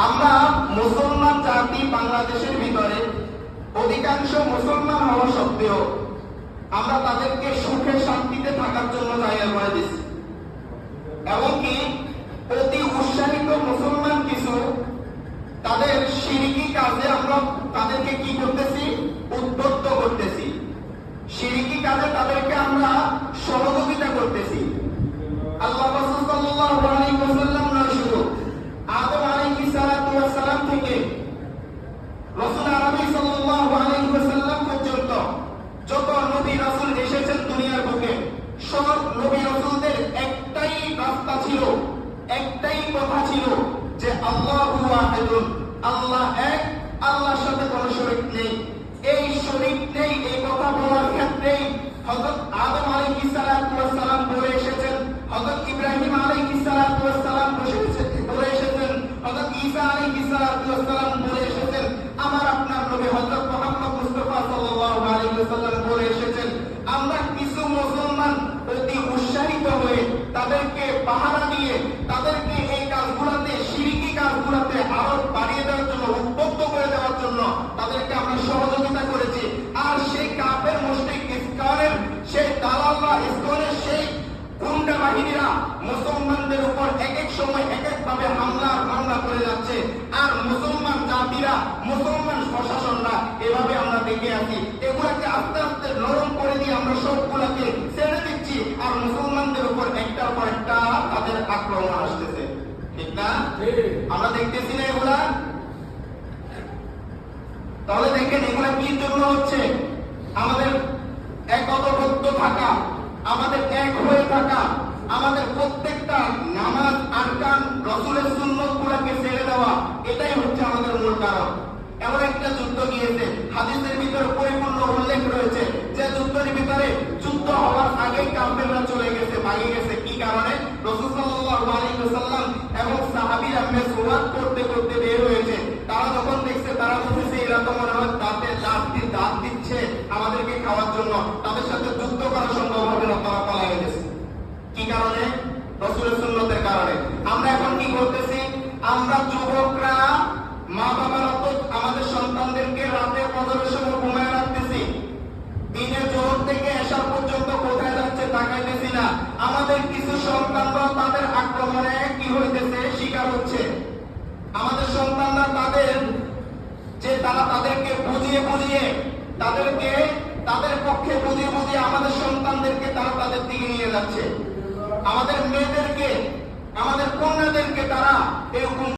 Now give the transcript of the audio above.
আমরা মুসলমান জাতি বাংলাদেশের ভিতরে অধিকাংশ মুসলমান হওয়া সত্ত্বেও আমরা তাদেরকে সুখে শান্তিতে থাকার জন্য জায়গা করে দিচ্ছি, এমনকি অতি উৎসাহিত মুসলমান কিছু তাদের শিরকি কাজে আমরা তাদেরকে কি করতেছি, উদ্বুদ্ধ করতেছি। শিরকি কাজে তাদেরকে আমরা সহযোগিতা করতেছি। আল্লাহ রাসূল সাল্লাল্লাহু আলাইহি ওয়াসাল্লাম নয়, শুধু আদম আলাইহিস সালাতু ওয়াস সালাম থেকে রাসূল আরবি সাল্লাল্লাহু আলাইহি ওয়াসাল্লাম পর্যন্ত যত নবী রাসূল এসেছেন দুনিয়ার বুকে, সব নবী রাসূলদের একটাই রাস্তা ছিল, একটাই কথা ছিল যে আল্লাহু ওয়াহিদুন, আল্লাহ এক, আল্লাহর সাথে কোনো শরীক নেই। এই শরীক নেই এই কথা বলার ক্ষেত্রে হযরত আদম আলাইহিস সালাতু ওয়াস সালাম বলে এসেছেন, হযরত ইব্রাহিম আলাইহিস সালাতু ওয়াস সালাম বলে এসেছেন, হযরত ঈসা আলাইহিস সালাতু ওয়াস সালাম বলে এসেছেন, আমার আপনার নবী হযরত মুহাম্মদ মুস্তাফা সাল্লাল্লাহু আলাইহি ওয়াসাল্লাম বলে এসেছেন। আমরা কিছু মুসলমান অতি উৎসাহিত হয়ে তাদেরকে পাহারা দিয়ে তাদেরকে এই কাজগুলোতে, শিরকি কাজগুলোতে আরো বাড়িয়ে দেওয়ার জন্য, উদ্বুদ্ধ করে দেওয়ার জন্য তাদেরকে আমরা সহযোগিতা করেছি। আর সেই কাফের মুশরিক ইসকানের সেই দালালরা, ইসকানের সেই গুন্ডা বাহিনীরা মুসলমানদের উপর এক এক সময় এক এক ভাবে হামলা করে যাচ্ছে। আর মুসলমান জাতিরা, মুসলমান প্রশাসনরা এভাবে আমরা দেখে আছি। এগুলাকে আস্তে আস্তে নরম করে দিয়ে আমরা সবগুলাকে ছেড়ে দিচ্ছি, আর মুসলমানদের উপর একটার পর একটা তাদের আক্রমণ আসতেছে, ঠিক না? আমরা দেখতেছি না এগুলা? তাহলে দেখেন এগুলা কি জন্য হচ্ছে? আমাদের একতাবদ্ধ থাকা, আমাদের এক হয়ে থাকা, আমাদের প্রত্যেকটা নামাজ, আরকান, রাসূলের সুন্নাতগুলোকে ছেড়ে দেওয়া, এটাই হচ্ছে আমাদের মূল কারণ। এমন একটা যুদ্ধ গিয়েছে, হাদিসের ভিতরে পরিপূর্ণ উল্লেখ রয়েছে যে যুদ্ধের ভিতরে যুদ্ধ হওয়ার আগেই কাফেররা চলে গেছে, ভাগে গেছে। কি কারণে? রাসূল সাল্লাল্লাহু আলাইহি ওয়াসাল্লাম এবং সাহাবীরা মেসওয়াক করতে করতে বের হয়েছে। তারা যখন দেখছে, তারা বলতেছে এরা তো মনে হয় দাঁত দিচ্ছে আমাদেরকে খাওয়ার জন্য, তাদের সাথে যুদ্ধ করা সম্ভব হবে না, তারা পালিয়ে গেছে। কি কারণে? রাসূলের সুন্নতের কারণে। আমরা এখন কি করতেছি? আমরা যুবকরা, মা বাবারা তো আমাদের সন্তানদেরকে রাতে ফজরের সময় ঘুমায় রাখতেছি, দিনে জোহর থেকে এশা পর্যন্ত কোথায় যাচ্ছে তাকাইতেছি না। আমাদের কিছু সন্তানরা তাদের আক্রমণে কি হইতেছে, শিকার হচ্ছে। আমাদের সন্তানরা তাদেরকে বুঝিয়ে তাদের পক্ষে বুঝিয়ে আমাদের সন্তানদেরকে তারা তাদের দিকে নিয়ে যাচ্ছে। আমাদের মেয়েদেরকে, আমাদের কন্যাদেরকে তারা এরকম